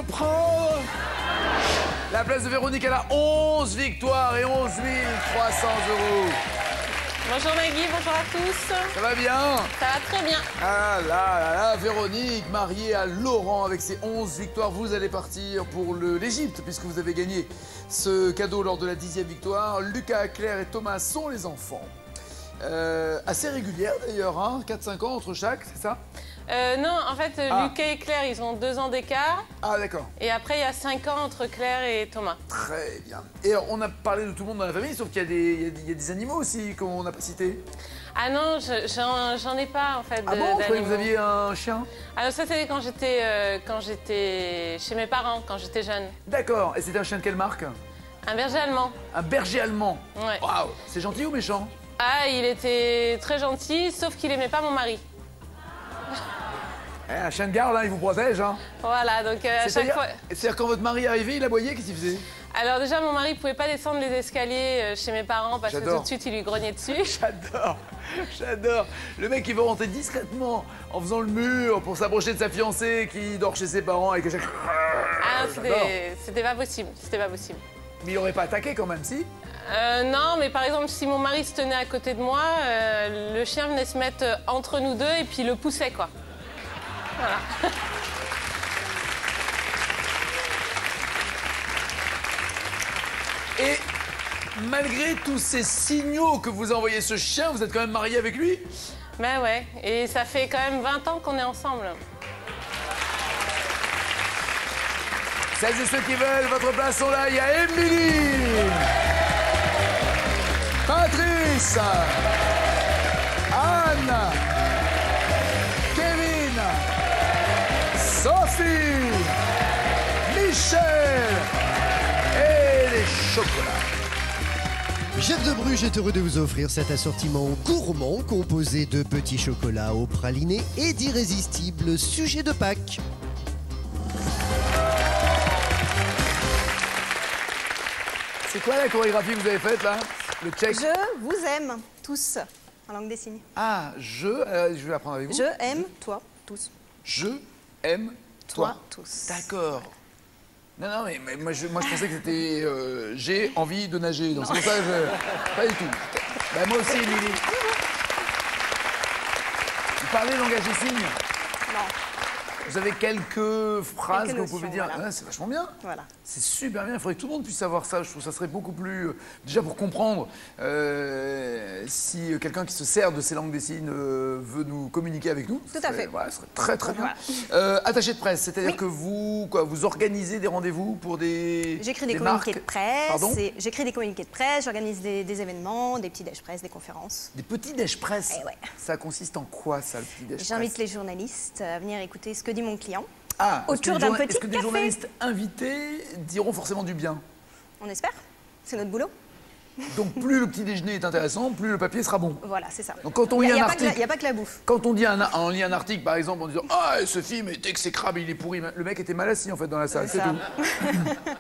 prendre la place de Véronique. Elle a 11 victoires et 11 300 €. Bonjour Nagui, bonjour à tous. Ça va bien? Ça va très bien. Ah là, Véronique, mariée à Laurent avec ses 11 victoires. Vous allez partir pour l'Égypte puisque vous avez gagné ce cadeau lors de la 10e victoire. Lucas, Claire et Thomas sont les enfants. Assez régulière d'ailleurs, hein, 4-5 ans entre chaque, c'est ça? Non, en fait, Lucas et Claire, ils ont 2 ans d'écart. Ah d'accord. Et après, il y a 5 ans entre Claire et Thomas. Très bien. Et on a parlé de tout le monde dans la famille, sauf qu'il y a des animaux aussi qu'on n'a pas cités. Ah non, j'en ai pas en fait. Ah bon? Je croyais que vous aviez un chien. Alors ça, c'était quand j'étais chez mes parents, quand j'étais jeune. D'accord. Et c'était un chien de quelle marque? Un berger allemand. Un berger allemand. Ouais. Waouh. C'est gentil ou méchant? Ah, il était très gentil, sauf qu'il aimait pas mon mari. Un chien de garde, hein, il vous protège. Hein. Voilà, donc à chaque fois... C'est-à-dire quand votre mari est arrivé, il aboyait, qu'est-ce qu'il faisait? Alors déjà, mon mari pouvait pas descendre les escaliers chez mes parents parce que tout de suite, il lui grognait dessus. J'adore. Le mec, il va rentrer discrètement en faisant le mur pour s'approcher de sa fiancée qui dort chez ses parents et que chaque... Ah, c'était pas possible, c'était pas possible. Mais il aurait pas attaqué quand même, si? Non, mais par exemple, si mon mari se tenait à côté de moi, le chien venait se mettre entre nous deux et puis le poussait, quoi. Voilà. Et malgré tous ces signaux que vous envoyez ce chien, vous êtes quand même marié avec lui? Ben ouais, et ça fait quand même 20 ans qu'on est ensemble. Celles et ceux qui veulent, votre place sont là. Il y a Émilie, Patrice, Anne, Kevin, Sophie, Michel et les chocolats. Jeff de Bruges est heureux de vous offrir cet assortiment gourmand composé de petits chocolats au praliné et d'irrésistibles sujets de Pâques. C'est quoi la chorégraphie que vous avez faite là? Le check? Je vous aime, tous, en langue des signes. Ah, je vais apprendre avec vous. Je aime, toi, tous. Je aime toi. tous. D'accord. Non, mais moi, je pensais que c'était j'ai envie de nager. Donc c'est pour ça que je... Pas du tout. Bah, moi aussi, Émilie. Vous parlez langage des signes? Non. Vous avez quelques phrases Quelques que vous pouvez notions, dire. voilà. Ah, c'est vachement bien. Voilà. C'est super bien. Il faudrait que tout le monde puisse savoir ça. Je trouve que ça serait beaucoup plus... déjà pour comprendre si quelqu'un qui se sert de ces langues des signes veut nous communiquer avec nous. Tout à fait. Voilà, ce serait très très bien. Voilà. Attaché de presse, c'est-à-dire Oui. que vous organisez des rendez-vous pour des... J'écris des marques. communiqués de presse. Pardon? J'écris des communiqués de presse, j'organise des événements, des petits déj presse, des conférences. Des petits déj presse. Eh ouais. Ça consiste en quoi, ça, le petit déj presse? J'invite les journalistes à venir écouter ce que dit mon client. Ah, autour d'un petit est-ce que des café. journalistes invités diront forcément du bien? On espère. C'est notre boulot. Donc plus le petit déjeuner est intéressant, plus le papier sera bon. Voilà, c'est ça. Donc quand on lit Il un n'y article... a pas que la bouffe. Quand on lit on lit un article, par exemple, en disant « Ah, ce film est exécrable, il est pourri », le mec était mal assis, en fait, dans la salle, c'est ça. tout.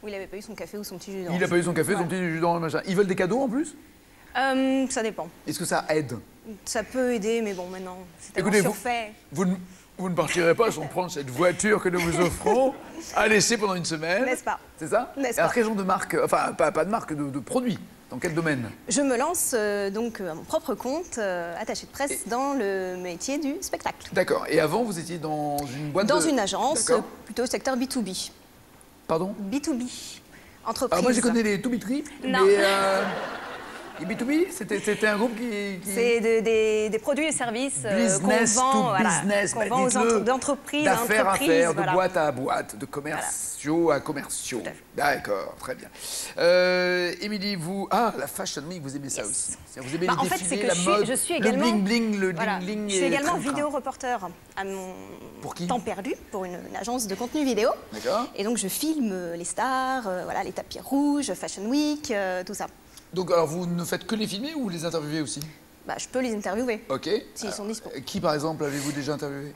Ou il n'avait pas eu son café ou son petit jus Il d'orange. n'a pas eu son café, son Voilà. petit jus dans le machin. Ils veulent des cadeaux, en plus? Ça dépend. Est-ce que ça aide? Ça peut aider, mais bon, maintenant, c'est tellement Écoutez, surfait. Vous ne partirez pas sans prendre cette voiture que nous vous offrons à laisser pendant une semaine. N'est-ce pas? C'est ça? N'est-ce Alors, pas? quel genre de marque, enfin, pas de marque, de produits? Dans quel domaine? Je me lance donc à mon propre compte, attaché de presse, dans le métier du spectacle. D'accord. Et avant, vous étiez dans une boîte Dans de... une agence, D'accord. plutôt secteur B2B. Pardon? B2B. Entreprise. Alors moi, je connais les Toubitri, Non. mais... Et B2B, c'était un groupe qui... C'est des produits et services Business qu'on vend, to voilà, business, qu'on bah, vend aux dites-le. d'entreprise à D'affaires à entreprise. faire, voilà. de boîte à boîte, de commerciaux à commerciaux. Tout à fait. D'accord, très bien. Émilie, vous... Ah, la Fashion Week, vous aimez ça aussi. Vous aimez les En fait, défilés, c'est que la mode, je suis également, le bling-bling, le voilà, ding-ding je suis et également train-train. vidéo-reporter à mon Pour qui? temps perdu, pour une agence de contenu vidéo. D'accord. Et donc, je filme les stars, voilà, les tapis rouges, Fashion Week, tout ça. Donc, alors, vous ne faites que les filmer ou vous les interviewez aussi? Bah, je peux les interviewer. Ok. S'ils sont dispo. Qui, par exemple, avez-vous déjà interviewé?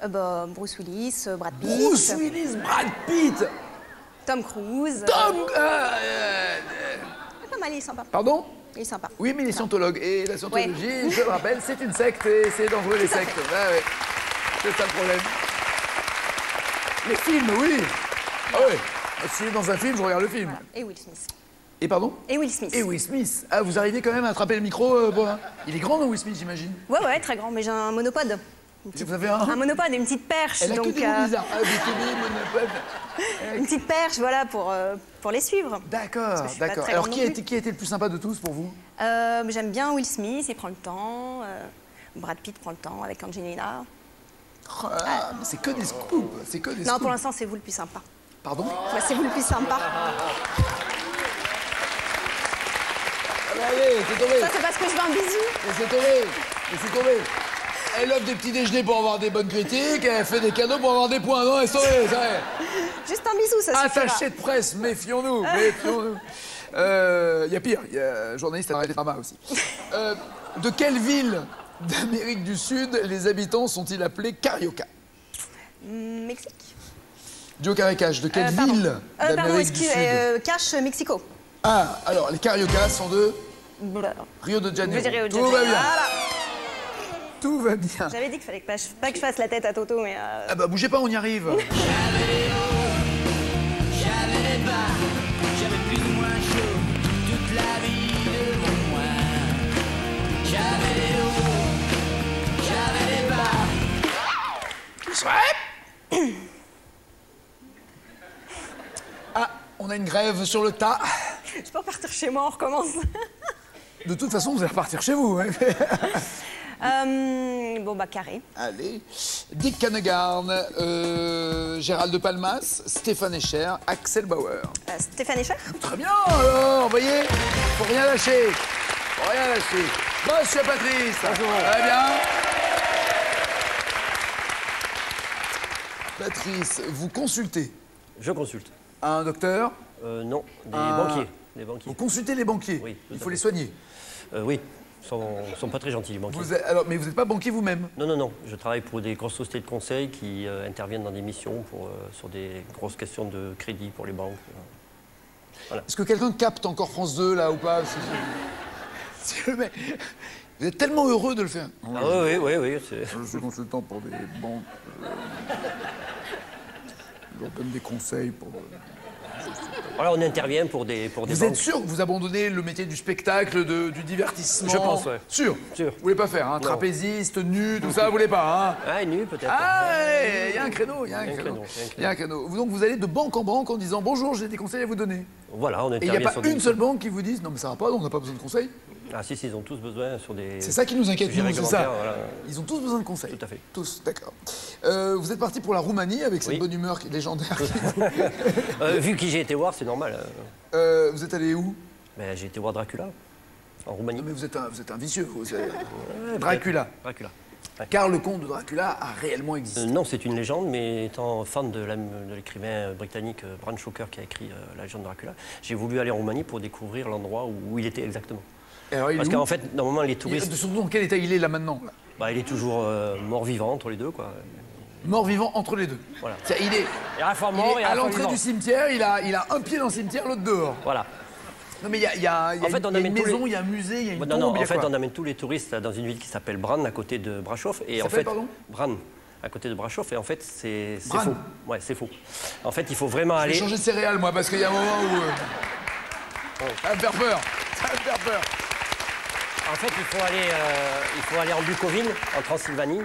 Bruce Willis, Brad Pitt, Bruce Willis, Brad Pitt, Tom Cruise. Tom... Pas mal, il est sympa. Pardon? Il est sympa. Oui, mais les scientologues. Et la scientologie, je le rappelle, c'est une secte et c'est dangereux les sectes. Ouais. C'est ça le problème. Les films, oui. Ah oui. S'il est dans un film, je regarde le film. Voilà. Et Will Smith. Et pardon? Et Will Smith. Et Will Smith. Ah, vous arrivez quand même à attraper le micro, hein. Il est grand, non, Will Smith, j'imagine? Ouais, très grand, mais j'ai un monopode. Vous avez un... Un monopode et une petite perche. Elle a donc, que des mots bizarres. Ah, monopode. une petite perche, voilà, pour les suivre. D'accord, je suis pas d'accord. très Alors, grande qui a non été le plus sympa de tous pour vous? J'aime bien Will Smith, il prend le temps. Brad Pitt prend le temps avec Angelina. Ah, mais c'est que des scoops. C'est que des Non, scoops. pour l'instant, c'est vous le plus sympa. Pardon? Ouais, c'est vous le plus sympa. Allez, c'est tombé. Ça, c'est parce que je veux un bisou. C'est tombé. C'est tombé. Elle offre des petits déjeuners pour avoir des bonnes critiques, elle fait des cadeaux pour avoir des points. Non, elle saurait, ça y est. Juste un bisou, ça suffira. Attaché de presse, méfions-nous, méfions-nous. Il y a pire, il y a un journaliste à Drama aussi. De quelle ville d'Amérique du Sud les habitants sont-ils appelés Carioca? Mexique. Joe Caricage, de quelle Pardon. ville Pardon, d'Amérique du Sud? Cache Mexico. Ah, alors les Cariocas sont de Rio de Janeiro. Je dirais Rio de Tout va Janeiro. bien. Voilà. Tout va bien. J'avais dit qu'il fallait pas que je fasse la tête à Toto, mais... Ah bah bougez pas, on y arrive. J'avais les bas, j'avais plus ou moins chaud, toute la vie devant moi. J'avais les hauts, j'avais les bas. Ah, on a une grève sur le tas. Je peux repartir chez moi, on recommence. De toute façon, vous allez repartir chez vous. Hein. Bon, bah, carré. Allez. Dick Cannegarn, Gérald de Palmas, Stéphane Escher, Axel Bauer. Stéphane Escher. Très bien, alors, vous voyez, faut rien lâcher. Faut rien lâcher. Monsieur Patrice. Bonjour. Très bien. Patrice, vous consultez Je consulte. un docteur? Non, des Ah. banquiers. Des banquiers. Vous consultez les banquiers? Oui, tout Il à faut fait. les soigner. Oui, ils sont pas très gentils, les banquiers. Mais vous n'êtes pas banquier vous-même? Non. Je travaille pour des grosses sociétés de conseil qui interviennent dans des missions sur des grosses questions de crédit pour les banques. Est-ce que quelqu'un capte encore France 2, là, ou pas? Mais vous êtes tellement heureux de le faire. Ah oui. Je suis consultant pour des banques. Je leur donne des conseils pour... Voilà, on intervient pour des Vous banques. êtes sûr que vous abandonnez le métier du spectacle, du divertissement? Je pense, ouais. Sûr? Sûr. Vous voulez pas faire, hein? Non. Trapéziste, nu, tout ça, vous voulez pas, hein? Ah, nu peut-être. Ah, il y a un créneau, il y a un créneau. Il y a un créneau. Donc vous allez de banque en banque en disant bonjour, j'ai des conseils à vous donner. Voilà, on Et il intervient n'y a pas sur des une missions. seule banque qui vous dise non mais ça va pas, on n'a pas besoin de conseils. Ah si, ils ont tous besoin sur des... C'est ça qui nous inquiète, sujets nous, c'est ça. réglementaires, voilà. Ils ont tous besoin de conseils. Tout à fait. Tous, d'accord. Vous êtes parti pour la Roumanie avec cette Oui. bonne humeur légendaire. Vu qui j'ai été voir, c'est normal. Vous êtes allé où? Mais j'ai été voir Dracula, en Roumanie. Non mais vous êtes un vicieux, vous. Dracula. Dracula. Car le conte de Dracula a réellement existé. Non, c'est une légende, mais étant fan de l'écrivain britannique Bram Stoker qui a écrit la légende de Dracula, j'ai voulu aller en Roumanie pour découvrir l'endroit où il était exactement. Et alors, il Parce est où? qu'en fait, normalement, les touristes... Surtout dans quel état il est là maintenant là? Bah, il est toujours mort-vivant entre les deux, quoi. Mort-vivant entre les deux. Voilà. C'est-à-dire, il est, Et à la fois il mort est et à à la fois l'entrée vivant. du cimetière, il a un pied dans le cimetière, l'autre dehors. Voilà. Non mais il y a En fait, on une amène tous maison, les- il y a un musée, il y a une Non, tombe, non, il y a en fait, quoi? on amène tous les touristes dans une ville qui s'appelle Bran, à côté de Brasov. Et en s'appelle, fait, pardon Bran, à côté de Brasov. Et en fait, c'est Bran. faux. Ouais, c'est faux. En fait, il faut vraiment Je vais aller... changer de céréales moi parce qu'il y a un moment où... Ça va me faire peur. Ça va me faire peur. En fait, il faut aller en Bucovine, en Transylvanie,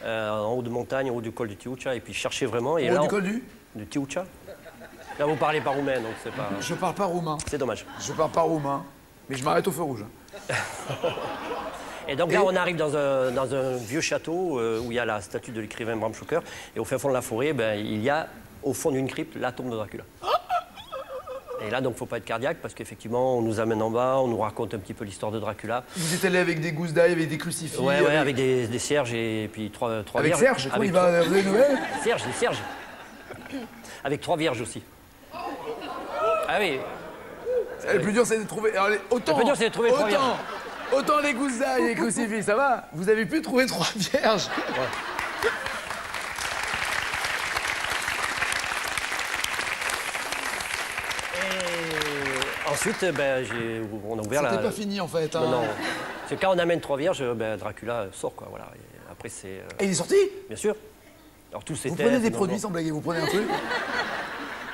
en haut de montagne, en haut du col du Tiucha, et puis chercher vraiment. Et Au haut là, du col du? Du Tiucha. Là, vous parlez pas roumain, donc c'est pas... Je parle pas roumain. C'est dommage. Je parle pas roumain. Mais je m'arrête au feu rouge. Et donc là, on arrive dans un vieux château où il y a la statue de l'écrivain Bram Stoker. Et au fin fond de la forêt, ben, il y a, au fond d'une crypte, la tombe de Dracula. Et là, donc, faut pas être cardiaque parce qu'effectivement, on nous amène en bas, on nous raconte un petit peu l'histoire de Dracula. Vous êtes allé avec des gousses d'ail, avec des crucifix. Ouais, avec des cierges et puis trois Avec vierges. Serge, comment Avec il va? Vous avez des nouvelles? Des cierges. Avec 3 vierges aussi. Ah oui. Le plus dur, c'est de trouver. Alors, autant, Le plus dur, c'est de trouver trois vierges. Autant les gousses d'ail et les crucifix, ça va? Vous avez pu trouver 3 vierges. Ensuite, ben, on a ouvert C'était la... pas fini en fait. Hein. Non. C'est quand on amène 3 vierges, ben, Dracula sort, quoi. Voilà. Et après, c'est... Et il est sorti? Bien sûr. Alors, tous ces Vous thèmes, prenez des non, produits non. sans blaguer, vous prenez un truc?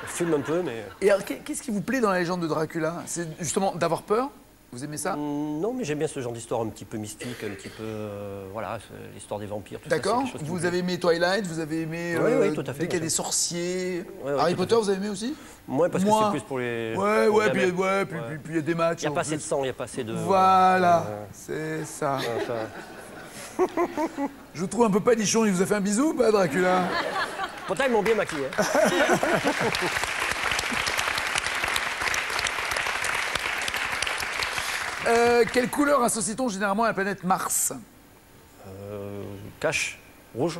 fume un peu, mais... Et alors, qu'est-ce qui vous plaît dans la légende de Dracula? C'est justement d'avoir peur? Vous aimez ça? Non, mais j'aime bien ce genre d'histoire un petit peu mystique, un petit peu... voilà, l'histoire des vampires, tout ça. D'accord. c'est quelque chose qui me Vous plaît. avez aimé Twilight, vous avez aimé Oui, tout à fait, dès qu'il y a bien des sûr. sorciers. Ouais, Harry tout à Potter, fait. vous avez aimé aussi? Moi, parce que Moi. c'est plus pour les... Ouais, pour les puis gamins. il y a des matchs. Il n'y a en pas assez plus. de sang, il n'y a pas assez de... Voilà, c'est ça. ça- Je vous trouve un peu palichon, il vous a fait un bisou ou pas, Dracula? Pourtant, ils m'ont bien maquillé. hein. Quelle couleur associe-t-on généralement à la planète Mars? Cache, rouge.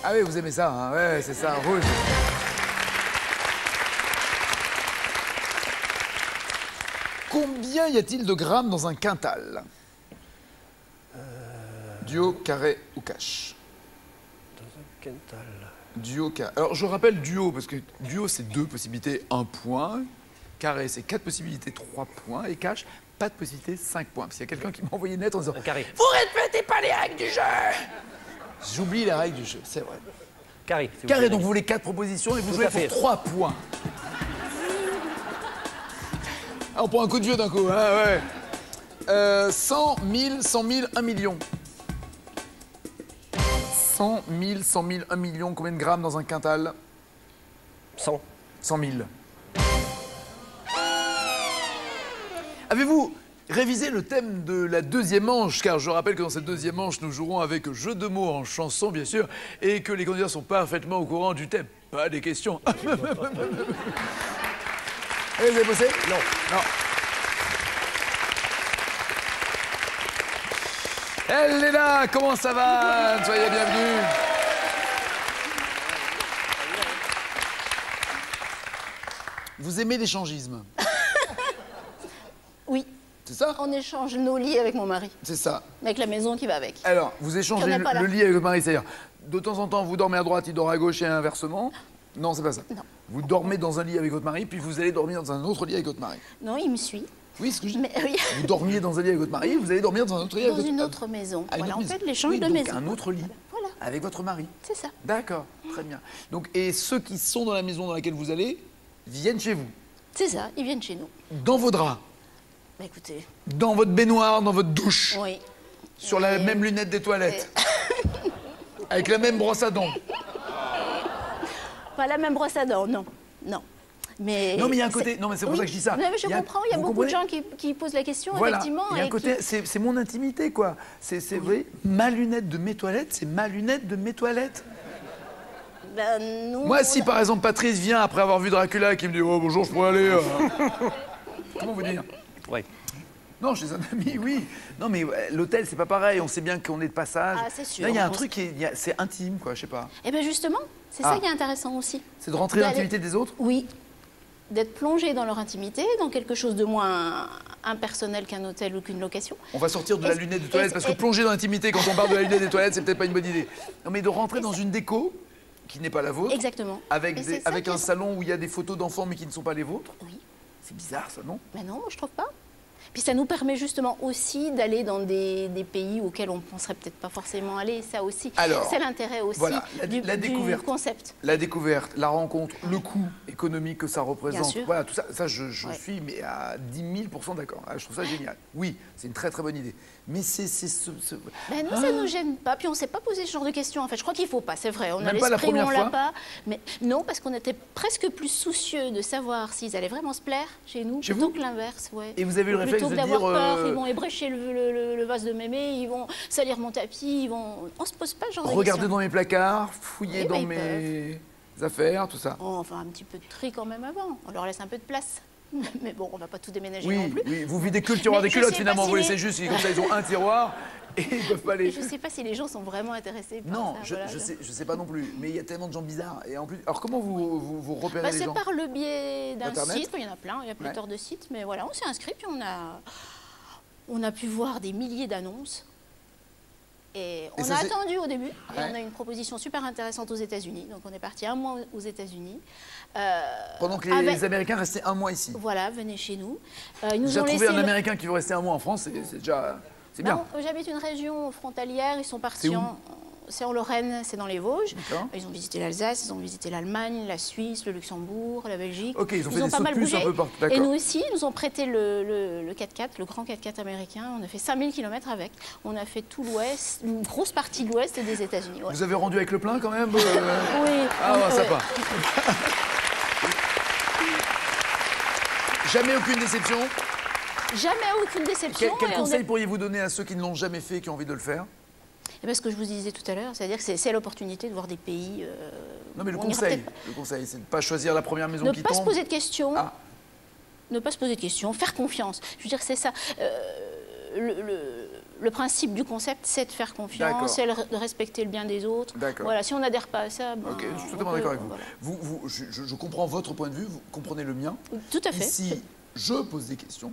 Ah oui, vous aimez ça, hein? Ouais, c'est ça, rouge. Combien y a-t-il de grammes dans un quintal? Duo, carré ou cache? Quintal. Duo, carré. Alors je rappelle duo, parce que duo c'est 2 possibilités, 1 point. Carré c'est 4 possibilités, 3 points. Et cache, pas de possibilité, 5 points. Parce qu'il y a quelqu'un qui m'a envoyé net en disant Un carré. vous répétez pas les règles du jeu. J'oublie les règles du jeu, c'est vrai. Carré. si vous Carré, voulez. donc vous voulez 4 propositions et vous Tout jouez à fait. pour 3 points. Ah, on prend un coup de vieux d'un coup, hein, ouais. 100 000, 100 000, 1 million. 100 000, 100 000, 1 million, combien de grammes dans un quintal? 100. 100 000. Avez-vous révisé le thème de la deuxième manche? Car je rappelle que dans cette deuxième manche, nous jouerons avec jeu de mots en chanson, bien sûr, et que les candidats sont parfaitement au courant du thème. Pas des questions. Et vous avez bossé? Non. Non. Elle est là, comment ça va? Soyez bienvenue. Vous aimez l'échangisme? Oui, C'est ça? on échange nos lits avec mon mari, C'est ça. avec la maison qui va avec. Alors, vous échangez Il y en a pas là. le lit avec votre mari, c'est-à-dire, de temps en temps, vous dormez à droite, il dort à gauche et inversement? Non, c'est pas ça. Non. Vous dormez dans un lit avec votre mari, puis vous allez dormir dans un autre lit avec votre mari. Non, il me suit. Oui, ce que je dis. Mais oui, Vous dormiez dans un lit avec votre mari, vous allez dormir dans un autre lit avec dans votre une autre maison. Ah, une Voilà, autre on maison. fait de l'échange Oui, de donc maison. un autre lit. Voilà, Avec votre mari. c'est ça. D'accord, très bien. Donc, et ceux qui sont dans la maison dans laquelle vous allez viennent chez vous, C'est ça, ils viennent chez nous. dans vos draps, Bah écoutez, dans votre baignoire, dans votre douche, oui. sur la Oui. même lunette des toilettes, avec la même brosse à dents. Pas la même brosse à dents, non. Non. Mais Non, mais il y a un c'est- côté. Non, mais c'est pour ça que je dis ça. Non, mais je Il y a- comprends, il y a vous beaucoup de comprenez gens qui posent la question, Voilà, effectivement. il y a un et côté, qui- c'est mon intimité, quoi. C'est vrai, ma lunette de mes toilettes, c'est ma lunette de mes toilettes. Ben, nous, Moi, on si a- par exemple Patrice vient après avoir vu Dracula et qui me dit oh bonjour, je pourrais aller. Comment vous dire? Ouais. Non, chez un ami, oui. Non, mais l'hôtel, c'est pas pareil. On sait bien qu'on est de passage. Ah, c'est sûr. Là, il y a un On truc qui c'est intime, quoi. Je sais pas. Eh bien justement, c'est Ah. ça qui est intéressant aussi. C'est de rentrer dans D'aller- l'intimité des autres. Oui, d'être plongé dans leur intimité, dans quelque chose de moins impersonnel qu'un hôtel ou qu'une location. On va sortir de la Est-ce- lunette des toilettes parce que est-ce- plonger dans l'intimité quand on parle de la lunette des toilettes, c'est peut-être pas une bonne idée. Non, mais de rentrer dans une déco qui n'est pas la vôtre. Exactement. Avec, Et c'est ça avec qui un est- salon où il y a des photos d'enfants mais qui ne sont pas les vôtres. Oui. C'est bizarre, ça, non? Mais non, moi, je trouve pas. Puis ça nous permet justement aussi d'aller dans des pays auxquels on ne penserait peut-être pas forcément aller. Ça aussi, Alors, c'est l'intérêt aussi voilà, la du découverte. concept. La découverte, la rencontre, le coût économique que ça représente. Bien sûr. Voilà, tout ça, je Ouais. suis mais à 10 000% d'accord. Ah, je trouve ça génial. Oui, c'est une très très bonne idée. Mais c'est ce... Ben non, ça ne nous gêne pas. Puis on ne s'est pas posé ce genre de questions. En fait, je crois qu'il ne faut pas. C'est vrai. On a Même pas la l'esprit où on première l'a fois pas. Mais non, parce qu'on était presque plus soucieux de savoir s'ils allaient vraiment se plaire chez nous Chez plutôt vous que l'inverse. Ouais. Et vous avez eu le réflexe Plutôt de que d'avoir dire, peur, ils vont ébrécher le vase de mémé, ils vont salir mon tapis, ils vont. On se pose pas ce genre de Regardez questions. dans mes placards, fouiller Eh ben, dans ils mes affaires, tout ça. On fait un petit peu de tri quand même avant. On leur laisse un peu de place. Mais bon, on va pas tout déménager Oui, non plus. oui, vous videz que le tiroir Mais des je culottes sais finalement, pas si vous les- laissez juste, comme ça ils ont un tiroir et ils peuvent pas aller. Je sais pas si les gens sont vraiment intéressés par Non, ça. voilà. je sais pas non plus, mais il y a tellement de gens bizarres. Et en plus, alors comment vous repérez Bah, les c'est gens? par le biais d'un Internet. site, il y en a plein, il y a pléthore de sites, mais voilà, on s'est inscrit, puis on a pu voir des milliers d'annonces. Et on ça, a c'est- attendu au début, et Ouais. on a eu une proposition super intéressante aux États-Unis. Donc on est parti un mois aux États-Unis. Pendant que avec- les Américains restaient un mois ici. Voilà, venez chez nous. Ils nous Déjà ont trouver laissé un le- Américain qui veut rester un mois en France, c'est déjà... C'est bien. Non, j'habite une région frontalière, ils sont C'est partis où? c'est en Lorraine, c'est dans les Vosges. D'accord. Ils ont visité l'Alsace, ils ont visité l'Allemagne, la Suisse, le Luxembourg, la Belgique. Ok, ils ont fait des pas sauts de mal puce bougé. un peu partout, Et d'accord. nous aussi, ils nous ont prêté le 4x4, le grand 4x4 américain. On a fait 5000 km avec. On a fait tout l'ouest, une grosse partie de l'ouest des États-Unis. Ouais. Vous avez rendu avec le plein quand même Oui. Ah, ouais, ouais. sympa. Jamais aucune déception. Jamais aucune déception. Quel et on conseil est- pourriez-vous donner à ceux qui ne l'ont jamais fait et qui ont envie de le faire? Eh ben, ce que je vous disais tout à l'heure, c'est-à-dire que c'est l'opportunité de voir des pays. Non, mais le où on n'ira conseil, peut-être pas. le conseil, c'est de ne pas choisir la première maison Ne qui pas se tombe. poser de questions. Ah. Ne pas se poser de questions, faire confiance. Je veux dire, c'est ça. Le principe du concept, c'est de faire D'accord. confiance, c'est de respecter le bien des autres. D'accord. Voilà, si on n'adhère pas à ça, ben, Ok, je suis on totalement peut- d'accord avec vous. voilà. Je comprends votre point de vue, vous comprenez le mien. Tout à fait. Ici, je pose des questions.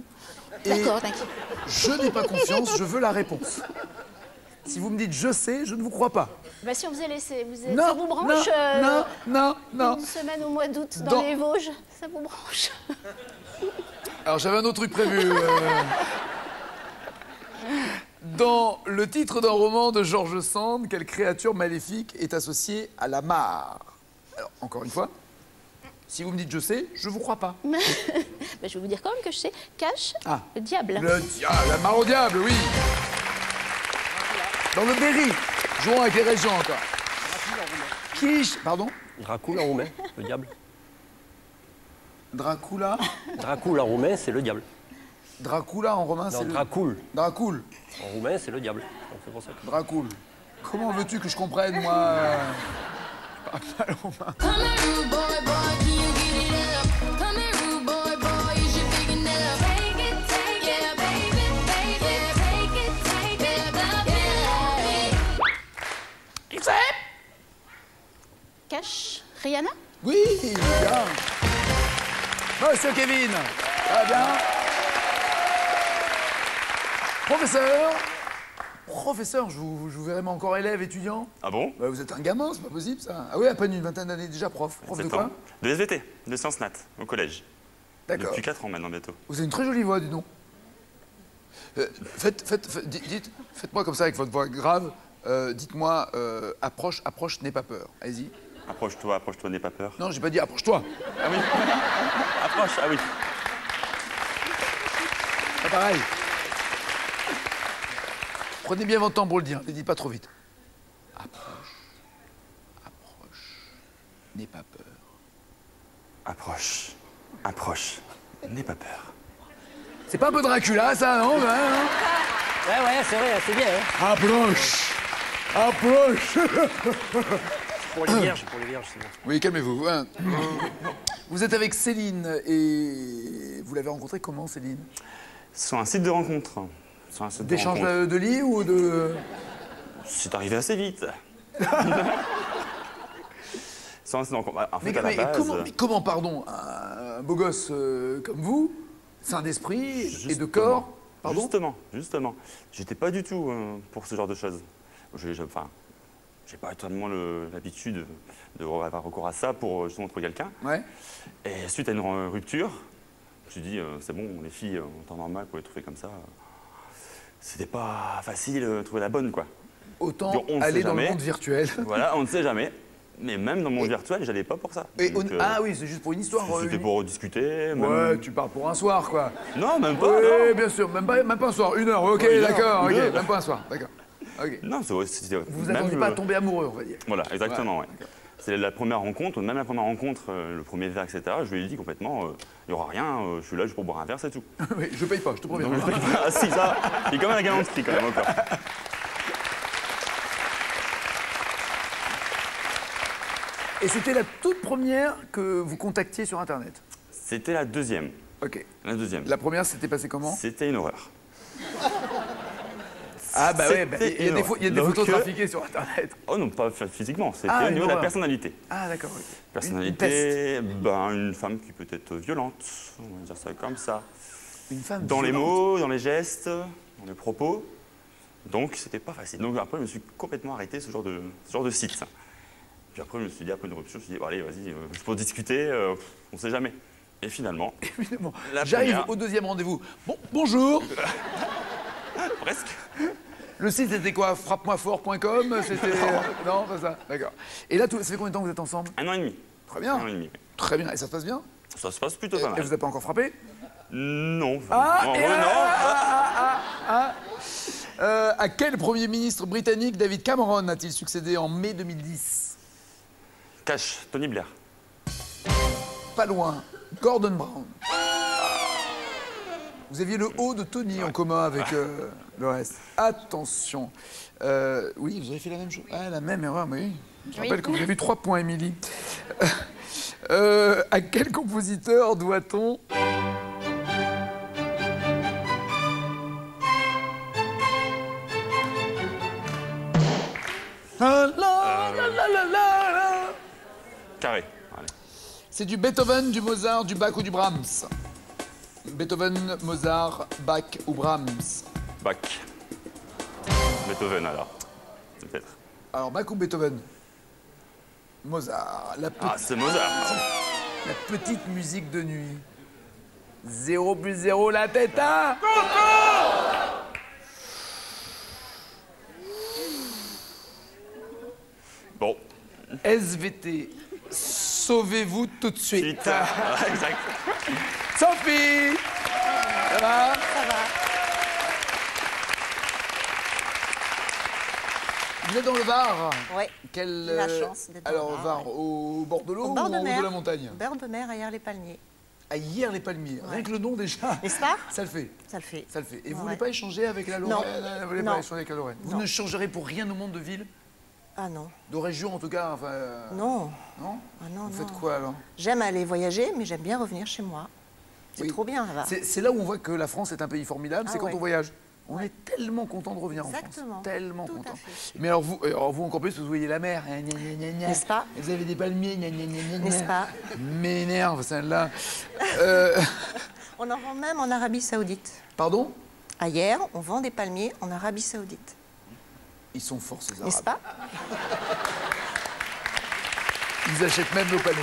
Et D'accord, t'inquiète. je n'ai pas confiance, je veux la réponse. Si vous me dites je sais, je ne vous crois pas. Bah, si on faisait laisser, Non, ça vous branche non. une semaine au mois d'août dans Dans- les Vosges, ça vous branche. Alors j'avais un autre truc prévu. Dans le titre d'un roman de George Sand, quelle créature maléfique est associée à la mare? Alors, encore une fois, si vous me dites je sais, je vous crois pas. Bah, je vais vous dire quand même que je sais. Cache, Ah. le diable. La mare au diable, oui. Dans le Berry. Jouons avec les régions encore. Quiche. Pardon? Dracul en roumain, le diable. Dracula. Dracul en roumain, c'est le diable. Dracula en romain, Non, c'est le... Dracul Dracul. en roumain, c'est le diable. Donc c'est pour ça que... Dracul. Comment veux-tu que je comprenne, moi je parle pas le romain. Come here, rude boy, boy, can you get it up? Come here, rude boy, boy, is you big enough? Take it, yeah, baby, baby, take it, yeah. Cache, Rihanna. Oui, bien. Monsieur Kevin, ça va bien? Professeur, je vous verrai moi encore élève, étudiant? Ah bon? Bah, vous êtes un gamin, c'est pas possible ça. Ah oui, à peine une vingtaine d'années déjà, prof. Prof de 7 quoi? ans. De SVT, de sciences nat, au collège. D'accord. Depuis 4 ans maintenant bientôt. Vous avez une très jolie voix, dis donc. Faites-moi comme ça avec votre voix grave. Dites-moi, approche, n'aie pas peur. Allez-y. Approche-toi, n'aie pas peur. Non, j'ai pas dit approche-toi. Ah oui. Approche, ah oui. Pas pareil. Prenez bien votre temps pour le dire, ne dites pas trop vite. Approche, n'aie pas peur. Approche, n'aie pas peur. C'est pas un peu Dracula, ça, non? Ouais, c'est vrai, c'est bien. Hein. Approche. Pour les vierges, c'est bon. Oui, calmez-vous. Hein. Vous êtes avec Céline et vous l'avez rencontrée comment, Céline? Sur un site de rencontre. D'échange de lit ou de... C'est arrivé assez vite. Sur un site de rencontre. En fait, à la Mais base... comment, pardon, un beau gosse comme vous, sain d'esprit et de corps, pardon? Justement. J'étais pas du tout pour ce genre de choses. J'ai pas totalement l'habitude d'avoir recours à ça pour justement trouver quelqu'un. Ouais. Et suite à une rupture, je me suis dit, c'est bon, les filles, en temps normal, pour les trouver comme ça, c'était pas facile de trouver la bonne, quoi. Autant Donc, on ne aller sait dans le jamais. monde virtuel. Voilà, on ne sait jamais. Mais même dans mon virtuel, j'allais pas pour ça. Et Donc, ah oui, c'est juste pour une histoire. C'était pour discuter. Ouais, Même... tu pars pour un soir, quoi. Non, même pas. Oui, non. bien sûr, même pas un soir, 1 heure, ok, Ouais, 1 heure, d'accord, ok, 1 heure. même pas un soir, d'accord. Ok. Non, c'était... Vous vous attendiez pas à tomber amoureux, on va dire. Voilà, exactement, Ouais, ouais. C'est la première rencontre, même la première rencontre, le premier verre, etc. Je lui ai dit complètement, il n'y aura rien, je suis là juste pour boire un verre, c'est tout. Oui, je paye pas, je te promets. Donc, ah si, ça, il est quand même la galanterie quand même encore. Et c'était la toute première que vous contactiez sur Internet? C'était la deuxième. Ok. La deuxième. La première, c'était passé comment? C'était une horreur. Ah bah ouais, bah, C'était il y a des, énorme. il y a des Donc, photos trafiquées sur Internet. Oh non, pas physiquement, c'était Ah, au une niveau de la horreur. personnalité. Ah d'accord, ok. Personnalité, une femme qui peut être violente, on va dire ça comme ça. Une femme Dans les violente. mots, dans les gestes, dans les propos. Donc c'était pas facile. Donc après, je me suis complètement arrêté ce genre de site. Puis après, je me suis dit, après une rupture, je me suis dit, bon, allez, vas-y, juste pour discuter, on sait jamais. Et finalement, Évidemment. La J'arrive première. au deuxième rendez-vous. Bon, bonjour. presque. Le site, c'était quoi? Frappemoifort.com? C'était... non, pas ça. D'accord. Et là, ça fait combien de temps que vous êtes ensemble? 1 an et demi. Très bien. 1 an et demi. Très bien. Et ça se passe bien? Ça se passe plutôt pas Et mal. vous n'avez pas encore frappé? Non. Ah, Non, et à quel Premier ministre britannique David Cameron a-t-il succédé en mai 2010? Cash, Tony Blair. Pas loin. Gordon Brown. Vous aviez le haut de Tony en commun avec le reste. Attention. Oui, vous avez fait la même chose. Ah, la même erreur, mais oui. Je rappelle que vous avez eu 3 points, Émilie. À quel compositeur doit-on... Carré. Allez. C'est du Beethoven, du Mozart, du Bach ou du Brahms? Beethoven, Mozart, Bach ou Brahms? Bach. Beethoven alors. Peut-être. Alors, Bach ou Beethoven? Mozart. Ah, c'est Mozart. La petite musique de nuit. 0 plus 0, la tête à... Bon. SVT. Sauvez-vous tout de suite. Suite. Ah, exact. Sophie! Ça va? Ça va. Vous êtes dans le Var? Ouais. Quel, J'ai la chance d'être dans le alors, Var, Var, au bord de l'eau Au ou bord en de haut mer. de la montagne? Bord de mer, ailleurs les palmiers. À hier les palmiers. Rien que le nom déjà. N'est-ce pas? Ça le fait. Ça le fait. Ça le fait. Et vous Ouais. voulez pas échanger avec la Lorraine? Vous voulez Non. pas échanger avec la Lorraine? Vous Non. ne changerez pour rien au monde de ville? Ah non. De région en tout cas? Enfin, Non. non? Ah non, Vous non. faites quoi alors? J'aime aller voyager, mais j'aime bien revenir chez moi. C'est Oui. trop bien là-bas. C'est là où on voit que la France est un pays formidable, Ah c'est quand ouais. on voyage. On est tellement content de revenir en Exactement. France. Tellement Tout à content. fait. Mais alors vous encore plus, vous voyez la mer. N'est-ce pas? Vous avez des palmiers. N'est-ce pas? M'énerve celle-là. On en vend même en Arabie Saoudite. Pardon? Ailleurs, on vend des palmiers en Arabie Saoudite. Ils sont forts ces N'est-ce Arabes. pas? Ils achètent même nos palmiers.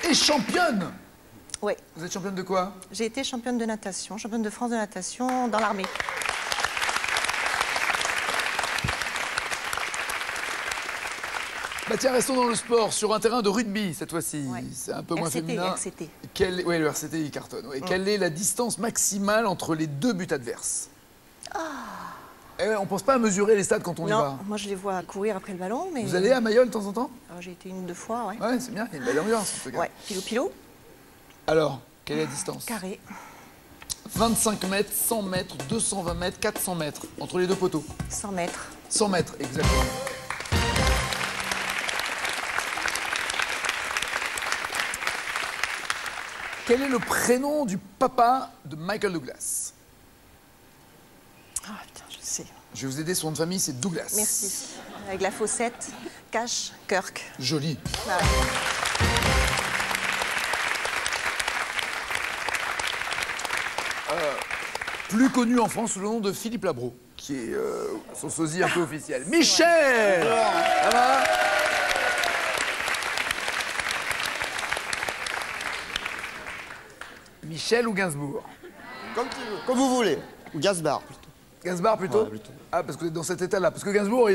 Et championne! Oui. Vous êtes championne de quoi? J'ai été championne de natation, championne de France de natation dans l'armée. Bah tiens, restons dans le sport, sur un terrain de rugby cette fois-ci. Ouais. C'est un peu moins RCT, féminin. RCT. Oui, le RCT, il cartonne. Ouais. Quelle est la distance maximale entre les deux buts adverses? Eh ouais, on pense pas à mesurer les stades quand on y va. Non, moi je les vois courir après le ballon, mais... Vous allez à Mayol de temps en temps? Alors, j'ai été une ou deux fois, ouais. Ouais, c'est bien, il y a une belle ambiance en tout cas. Ouais, pilou. Alors, quelle est la distance? Carré. 25 mètres, 100 mètres, 220 mètres, 400 mètres, entre les deux poteaux. 100 mètres. 100 mètres, exactement. Quel est le prénom du papa de Michael Douglas? Ah putain, je sais. Je vais vous aider, son nom de famille, c'est Douglas. Merci. Avec la fossette, Cash, Kirk. Joli. Ah, Plus connu en France sous le nom de Philippe Labro, qui est son sosie un peu officiel. Michel! Ça va? Michel ou Gainsbourg? Comme tu veux. Comme vous voulez. Gainsbourg plutôt. Gainsbourg plutôt? Ouais, plutôt. Ah, parce que vous êtes dans cet état-là. Parce que Gainsbourg,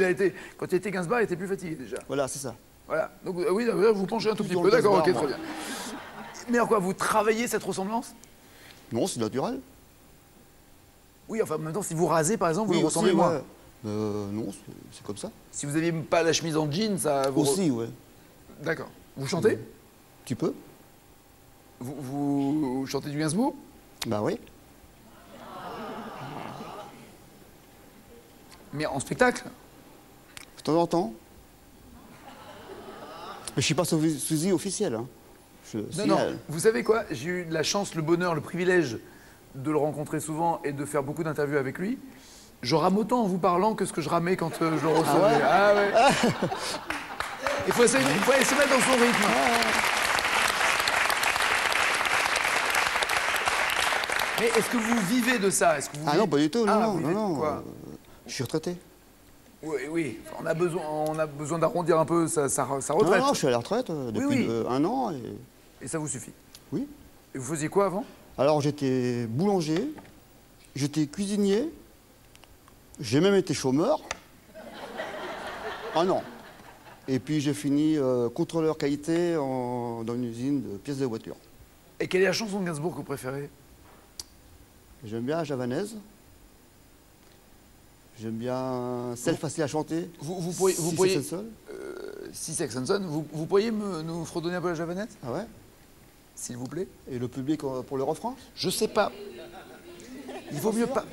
quand il était Gainsbourg, il était plus fatigué déjà. Voilà, c'est ça. Voilà. Donc oui, vous penchez un tout petit Plutôt peu. D'accord, ok, Gainsbourg, très bien. Mais alors quoi, vous travaillez cette ressemblance? Non, c'est naturel. Oui, enfin en même temps, si vous rasez par exemple, vous Oui, le aussi, ressemblez moins. ouais. Non, c'est comme ça. Si vous n'aviez pas la chemise en jean, ça vous... Aussi, ouais. D'accord. Vous chantez? Tu peux? Vous chantez du Gainsbourg? Bah oui. Mais en spectacle? De temps en temps. Mais je suis pas sosie officiel. Hein. Je Non, signale. non. Vous savez quoi? J'ai eu la chance, le bonheur, le privilège de le rencontrer souvent et de faire beaucoup d'interviews avec lui. Je rame autant en vous parlant que ce que je ramais quand je le recevais. Ah ouais. Il faut essayer se mettre dans son rythme. Mais est-ce que vous vivez de ça? Est-ce que vous Ah non, pas du tout. Ah, Non, vous non, vivez de non. quoi? Je suis retraité. Oui, oui. On a besoin d'arrondir un peu sa retraite. Non, non, je suis à la retraite depuis oui. 1 an. Et ça vous suffit? Oui. Et vous faisiez quoi avant? Alors j'étais boulanger J'étais cuisinier. J'ai même été chômeur. Un an. Et puis j'ai fini contrôleur qualité dans une usine de pièces de voiture. Et quelle est la chanson de Gainsbourg que vous préférez? J'aime bien la javanaise. J'aime bien celle facile à chanter. Vous pourriez... Seul. Si Sex and Son, vous pourriez nous fredonner un peu la javanette? Ah ouais? S'il vous plaît. Et le public pour le refrain? Je sais pas. Il vaut mieux pas.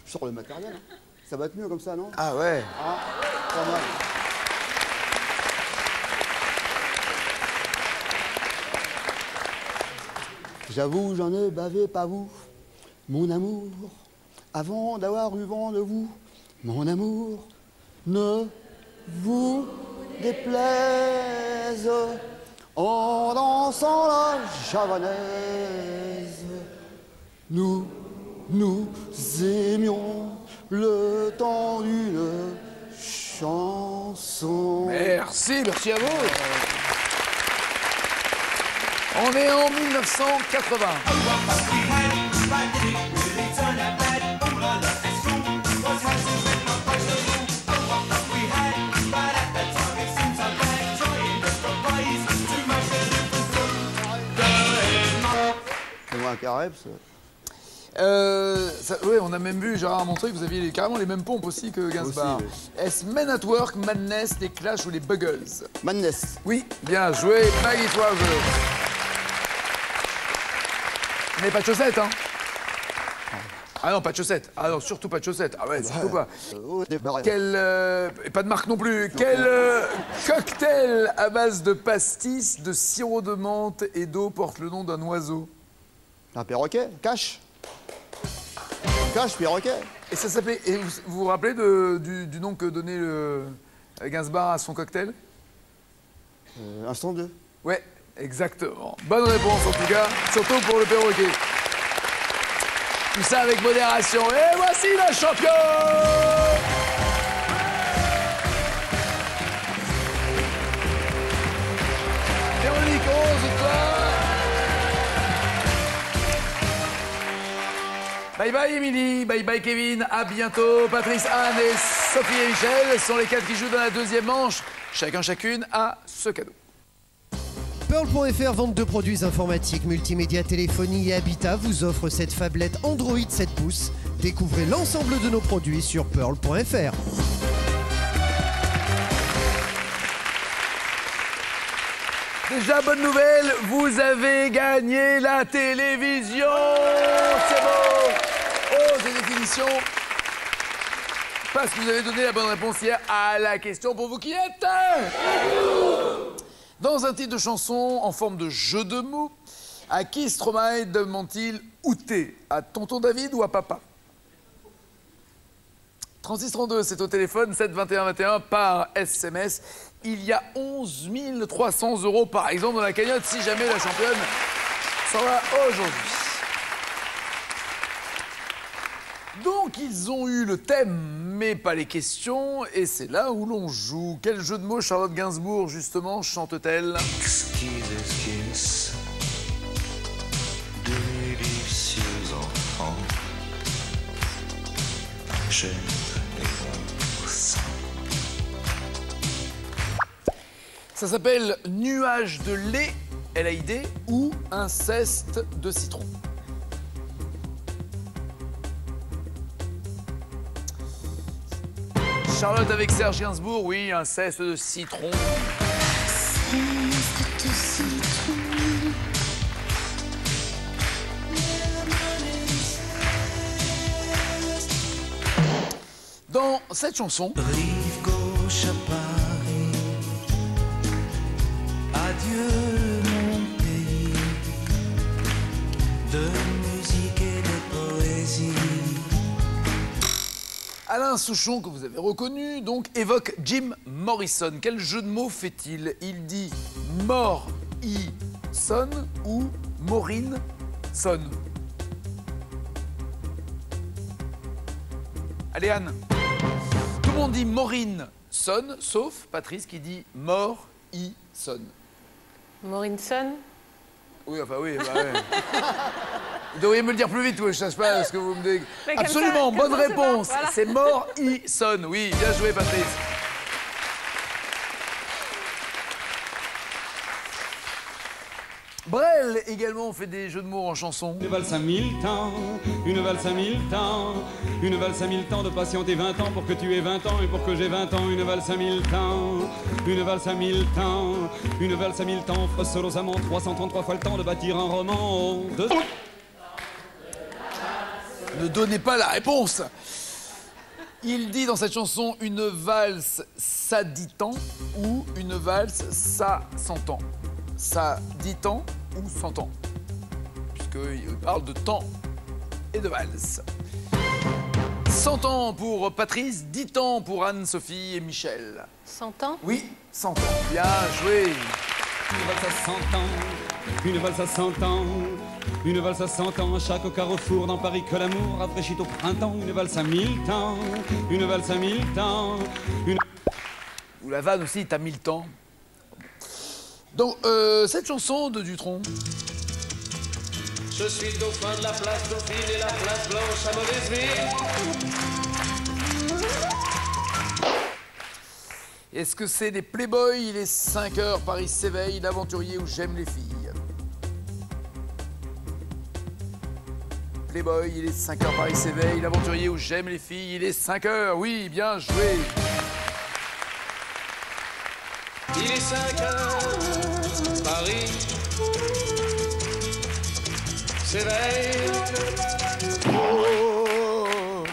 Je sors le matériel. Hein. Ça va être mieux comme ça, non? Ah ouais. Ah, pas mal. J'avoue, j'en ai bavé, pas vous, mon amour, avant d'avoir eu vent de vous, mon amour, ne vous déplaise en dansant la javanaise. Nous aimions le temps d'une chanson. Merci à vous. On est en 1980. C'est un carré, Oui, on a même vu, Gérard a montré que vous aviez carrément les mêmes pompes aussi que Gainsbourg. Aussi, oui. Est-ce Men at Work, Madness, les Clash ou les Buggles? Madness. Oui, bien joué, Maggie Trouser. Mais pas de chaussettes, hein? Ah non, pas de chaussettes. Ah non, surtout pas de chaussettes. Ah ouais, surtout pas. Et pas de marque non plus. Quel cocktail à base de pastis, de sirop de menthe et d'eau porte le nom d'un oiseau? Un perroquet, cache. Cache, perroquet. Et ça s'appelait. Et vous vous rappelez du nom que donnait Gainsbourg à son cocktail? Instant 2. Ouais, exactement. Bonne réponse en tout cas, surtout pour le perroquet. Tout ça avec modération. Et voici le champion! Véronique, 11 victoires. Bye bye Émilie, bye bye Kevin, à bientôt. Patrice, Anne et Sophie et Michel sont les 4 qui jouent dans la deuxième manche. Chacune a ce cadeau. Pearl.fr, vente de produits informatiques, multimédia, téléphonie et habitat, vous offre cette phablette Android 7 pouces. Découvrez l'ensemble de nos produits sur Pearl.fr. Déjà, bonne nouvelle, vous avez gagné la télévision. C'est beau. Haute définition. Parce que vous avez donné la bonne réponse hier à la question pour vous qui êtes. Dans un titre de chanson en forme de jeu de mots, à qui Stromae demande-t-il outé? À tonton David ou à papa? 3632, c'est au téléphone, 7 21 21 par SMS. Il y a 11 300 € par exemple dans la cagnotte si jamais la championne s'en va aujourd'hui. Donc ils ont eu le thème mais pas les questions et c'est là où l'on joue. Quel jeu de mots Charlotte Gainsbourg justement chante-t-elle? Kiss, délicieux enfants, j'aime les bons seins. Ça s'appelle Nuage de lait, LAID, ou Inceste de citron. Charlotte avec Serge Gainsbourg, oui, Inceste de citron. Dans cette chanson, Rive gauche à Paris, adieu mon pays, de musique et de poésie. Alain Souchon, que vous avez reconnu, donc, évoque Jim Morrison. Quel jeu de mots fait-il? Il dit Mor-i-son ou Maureen-son. Allez, Anne. Tout Tout le monde dit Maureen sonne, sauf Patrice qui dit mort, i sonne. Morinson. Oui, enfin oui, bah ouais. Vous devriez me le dire plus vite, oui, je ne sais pas ce que vous me dites. Mais comme Absolument, ça, bonne comme ça, réponse. voilà. C'est mort, i sonne. Oui, bien joué, Patrice. Brel également fait des jeux de mots en chanson. Une valse à 1000 temps, une valse à 1000 temps, une valse à 1000 temps de patienter 20 ans pour que tu aies 20 ans et pour que j'ai 20 ans. Une valse à 1000 temps, une valse à 1000 temps, une valse à 1000 temps, offre seul aux amants 333 fois le temps de bâtir un roman. Ne donnez pas la réponse. Il dit dans cette chanson une valse ça dit tant ou une valse ça s'entend. Ça dit tant ou s'entend. Puisqu'il parle de temps et de valse. 100 ans pour Patrice, 10 ans pour Anne-Sophie et Michel. 100 ans? Oui, 100 ans. Bien joué. Une valse à 100 ans, une valse à 100 ans, une valse à 100 ans, à chaque carrefour dans Paris que l'amour rafraîchit au printemps. Une valse à 1000 temps, une valse à 1000 temps, une... Ou la vanne aussi, t'as 1000 temps. Donc, cette chanson de Dutronc. Je suis le dauphin de la place Dauphine et la place Blanche à Mauvaiseville. Est-ce que c'est des Playboys, il est 5 heures, Paris s'éveille, l'aventurier ou j'aime les filles? Playboy, il est 5 heures, Paris s'éveille, l'aventurier ou j'aime les filles, il est 5 heures, oui, bien joué. Il est 5 heures, Paris s'éveille. Oh,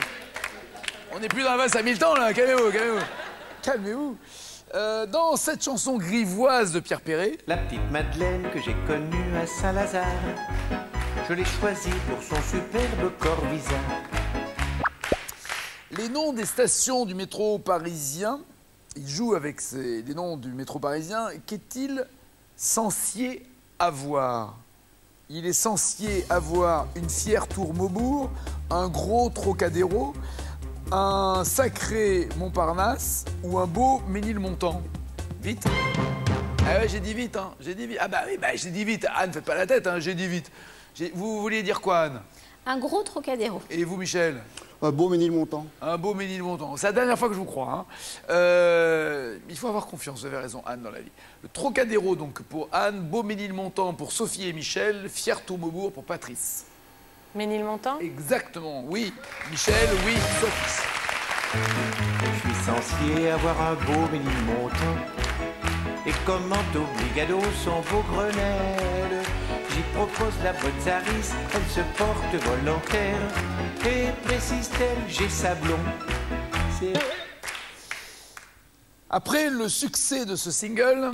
on n'est plus dans la valse à 1000 temps là, calmez-vous, calmez-vous. Calmez-vous. Dans cette chanson grivoise de Pierre Perret. La petite Madeleine que j'ai connue à Saint-Lazare, je l'ai choisie pour son superbe corps bizarre. Les noms des stations du métro parisien, il joue avec les noms du métro parisien. Qu'est-il censé avoir? Il est censé avoir une fière tour Maubourg, un gros Trocadéro, un sacré Montparnasse ou un beau Ménilmontant. Vite. Ah ouais, j'ai dit vite, hein. J'ai dit vite. Ah bah oui, bah, j'ai dit vite. Anne, faites pas la tête, hein. J'ai dit vite. Vous vouliez dire quoi, Anne? Un gros Trocadéro. Et vous, Michel? Un beau Ménilmontant. Un beau Ménilmontant. C'est la dernière fois que je vous crois. Hein. Il faut avoir confiance, vous avez raison, Anne, dans la vie. Le Trocadéro, donc, pour Anne, beau Ménilmontant pour Sophie et Michel, fier tour Maubourg pour Patrice. Ménilmontant? Exactement, oui. Michel, oui, Sophie. Je suis censé avoir un beau Ménilmontant. Et comment obligado son beau Grenelle. J'y propose la Botzaris, elle se porte volontaire. Et précise-t-elle, j'ai sablon. Après le succès de ce single,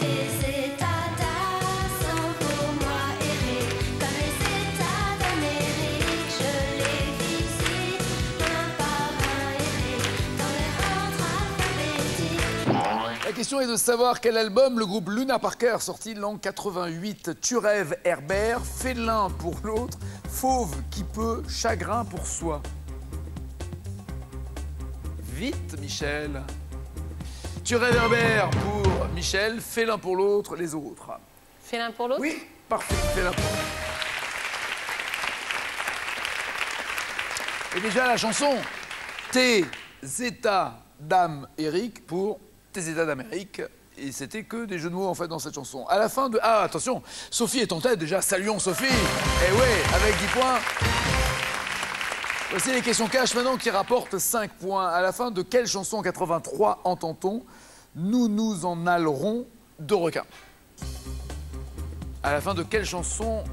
la question est de savoir quel album le groupe Luna Parker, sorti l'an 88. Tu rêves Herbert, félin pour l'autre, fauve qui peut, chagrin pour soi. Vite, Michel. Tu rêves Herbert pour Michel, félin pour l'autre, les autres. Félin pour l'autre? Oui, parfait, félin pour l'autre. Et déjà la chanson Tes états d'âme Eric pour Tes états d'Amérique. Et c'était que des jeux de mots en fait dans cette chanson. À la fin de... Ah, attention, Sophie est en tête déjà. Saluons Sophie. Eh ouais, avec 10 points. Voici les questions cash maintenant qui rapportent 5 points. À la fin de quelle chanson en 83 entend-on « Nous nous en allerons de requins » À la fin de quelle chanson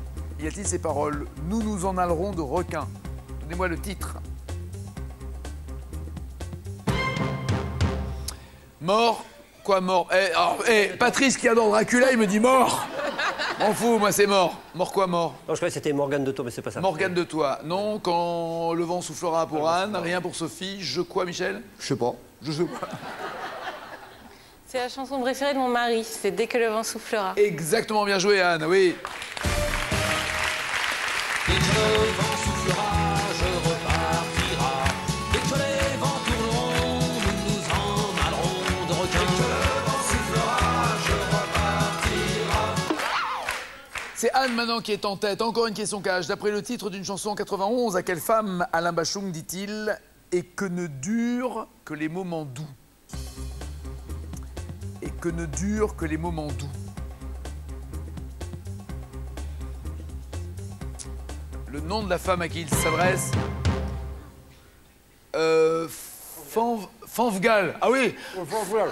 y a-t-il ces paroles « Nous nous en allerons de requins » Donnez-moi le titre. Mort? Quoi mort? Patrice qui adore Dracula, il me dit mort. M'en fous, moi c'est mort. Mort quoi mort? Non, je croyais que c'était Morgane de Toi, mais c'est pas ça. Morgane de Toi. Non, quand le vent soufflera pour Anne, rien pour Sophie. Je quoi, Michel? Je sais pas. Je sais pas. C'est la chanson préférée de mon mari, c'est Dès que le vent soufflera. Exactement, bien joué, Anne, oui. Dès que le vent soufflera, je repartira. Dès que les vents tourneront, nous nous en C'est Anne maintenant qui est en tête. Encore une question cash. D'après le titre d'une chanson en 91, à quelle femme Alain Bachung dit-il « Et que ne durent que les moments doux » Et que ne durent que les moments doux. Le nom de la femme à qui il s'adresse. Fanfgal. Ah oui. Fanfgal.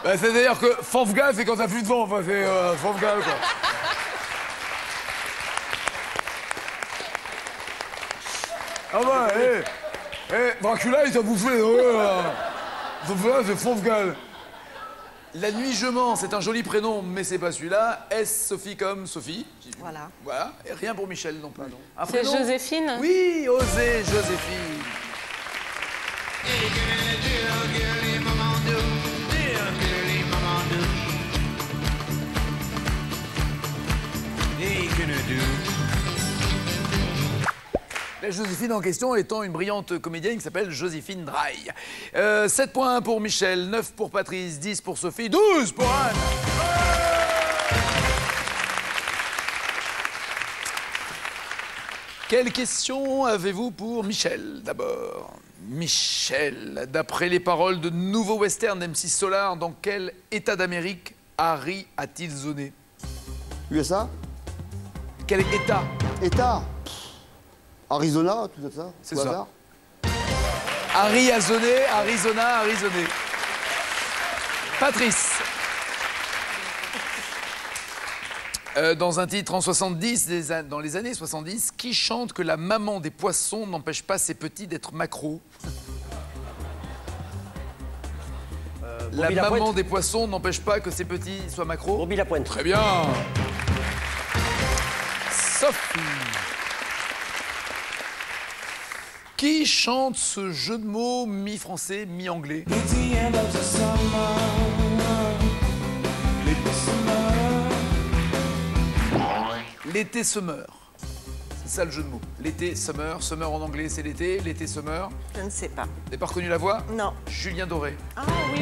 Bah, c'est-à-dire que Fanfgal, c'est quand t'as plus de vent. Enfin, c'est Fanfgal, quoi. Ah bah, Dracula, il t'a bouffé. Dracula, c'est Fanfgal. La nuit je mens, c'est un joli prénom, mais c'est pas celui-là. Est-ce Sophie comme Sophie? Voilà. Voilà. Et rien pour Michel non plus. Un C'est prénom? Joséphine? Oui, osez Joséphine. La Joséphine en question étant une brillante comédienne qui s'appelle Joséphine Draille. 7 points pour Michel, 9 pour Patrice, 10 pour Sophie, 12 pour Anne. Quelle question avez-vous pour Michel, d'abord? Michel, d'après les paroles de Nouveau Western d'M6 Solar, dans quel État d'Amérique Harry a-t-il zoné? USA? Quel État? État? Arizona, tout ça? C'est ça. Harry a zoné, Arizona, Arizona. Patrice. Dans un titre en 70, dans les années 70, qui chante que la maman des poissons n'empêche pas ses petits d'être maquereaux? La maman des poissons n'empêche pas que ses petits soient maquereaux? Bobby Lapointe. Très bien. Sophie. Qui chante ce jeu de mots mi-français, mi-anglais? L'été summer. C'est ça le jeu de mots. L'été summer. Summer en anglais, c'est l'été. L'été summer. Je ne sais pas. Vous n'avez pas reconnu la voix? Non. Julien Doré. Ah oui,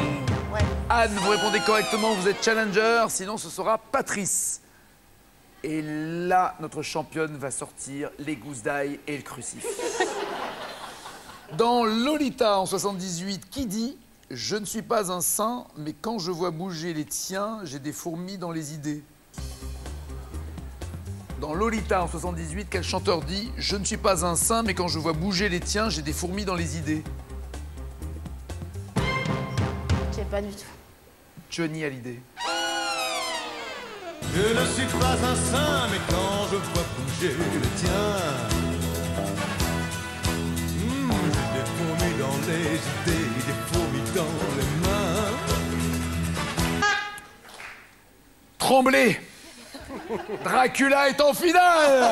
ouais. Anne, vous répondez correctement, vous êtes challenger. Sinon, ce sera Patrice. Et là, notre championne va sortir les gousses d'ail et le crucifix. Dans Lolita, en 78, qui dit « Je ne suis pas un saint, mais quand je vois bouger les tiens, j'ai des fourmis dans les idées ». Dans Lolita, en 78, quel chanteur dit « Je ne suis pas un saint, mais quand je vois bouger les tiens, j'ai des fourmis dans les idées ». Je sais pas du tout. Johnny Hallyday. Je ne suis pas un saint, mais quand je vois bouger le tien, j'ai des fourmis dans les idées, des fourmis dans les mains. Tremblay. Dracula est en finale.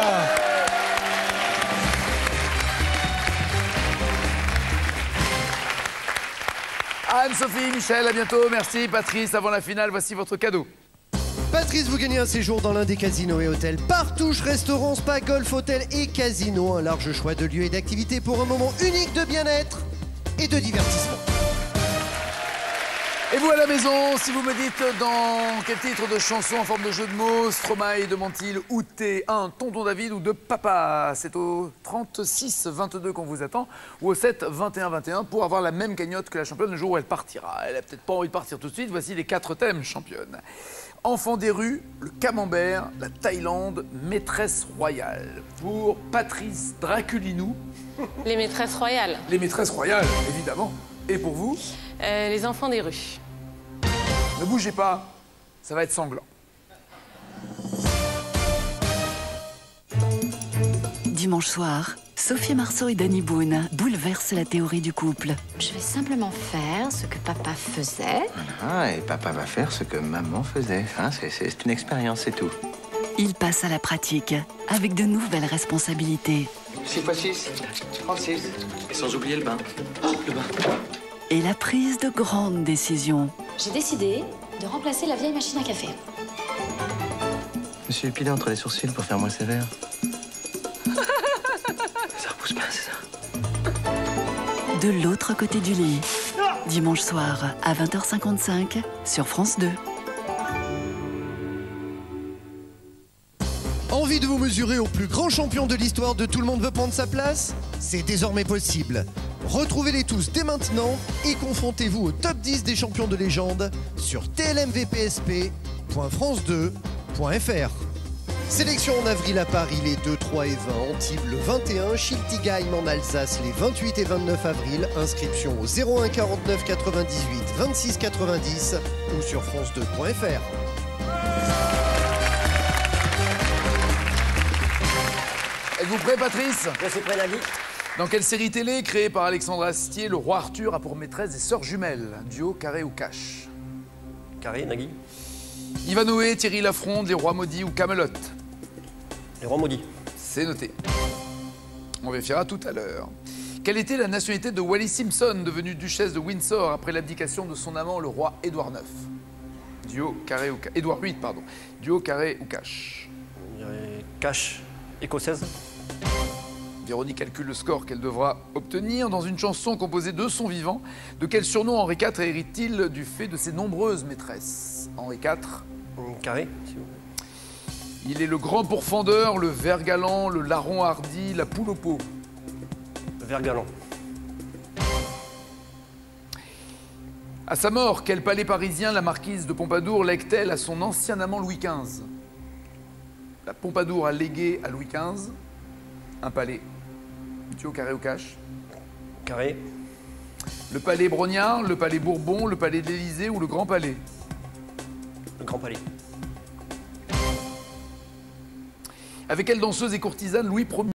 Anne, Sophie, Michel, à bientôt. Merci. Patrice, avant la finale, voici votre cadeau. Patrice, vous gagnez un séjour dans l'un des casinos et hôtels Partouche, restaurants, spa, golf, hôtel et casino. Un large choix de lieux et d'activités pour un moment unique de bien-être et de divertissement. Et vous à la maison, si vous me dites dans quel titre de chanson en forme de jeu de mots, Stromae demande-t-il ou t'es un tonton David ou de papa? C'est au 36 22 qu'on vous attend ou au 7 21 21 pour avoir la même cagnotte que la championne le jour où elle partira. Elle a peut-être pas envie de partir tout de suite. Voici les 4 thèmes, championne. Enfant des rues, le camembert, la Thaïlande, maîtresse royale. Pour Patrice Draculinou. Les maîtresses royales. Les maîtresses royales, évidemment. Et pour vous? Les enfants des rues. Ne bougez pas, ça va être sanglant. Dimanche soir, Sophie Marceau et Danny Boone bouleversent la théorie du couple. Je vais simplement faire ce que papa faisait. Voilà, et papa va faire ce que maman faisait. Hein, c'est une expérience, c'est tout. Ils passent à la pratique avec de nouvelles responsabilités. 6 x 6, 36. Et sans oublier le bain. Oh, le bain. Et la prise de grandes décisions. J'ai décidé de remplacer la vieille machine à café. Je me suis épilé entre les sourcils pour faire moins sévère. Ça repousse pas, c'est ça. De l'autre côté du lit. Dimanche soir à 20h55 sur France 2. Envie de vous mesurer au plus grand champion de l'histoire de Tout le monde veut prendre sa place? C'est désormais possible. Retrouvez-les tous dès maintenant et confrontez-vous au top 10 des champions de légende sur tlmvpsp.france2.fr. Sélection en avril à Paris les 2, 3 et 20, Antibes le 21, Schiltigheim en Alsace les 28 et 29 avril. Inscription au 01 49 98 26 90 ou sur france2.fr. Êtes-vous prêt, Patrice? Je suis prêt, Nagui. Dans quelle série télé, créée par Alexandre Astier, le roi Arthur a pour maîtresse des sœurs jumelles? Duo, carré ou cash? Carré, Nagui. Ivanhoé, Thierry Lafronde, Les Rois Maudits ou Camelot? Les Rois Maudits. C'est noté. On vérifiera tout à l'heure. Quelle était la nationalité de Wallis Simpson, devenue duchesse de Windsor après l'abdication de son amant, le roi Édouard IX? Duo, carré ou cash? Édouard VIII, pardon. Duo, carré ou cash? Je dirais cash. Écossaise. Véronique calcule le score qu'elle devra obtenir dans une chanson composée de son vivant. De quel surnom Henri IV hérite-t-il du fait de ses nombreuses maîtresses? Henri IV. Carré, s'il vous plaît. Il est le grand pourfendeur, le ver galant, le larron hardi, la poule au pot. Ver galant. À sa mort, quel palais parisien la marquise de Pompadour lègue-t-elle à son ancien amant Louis XV? La Pompadour a légué à Louis XV un palais. Duo, carré ou cash? Carré. Le palais Brognard, le palais Bourbon, le palais d'Élysée ou le Grand Palais? Le Grand Palais. Avec quelle danseuse et courtisane Louis Ier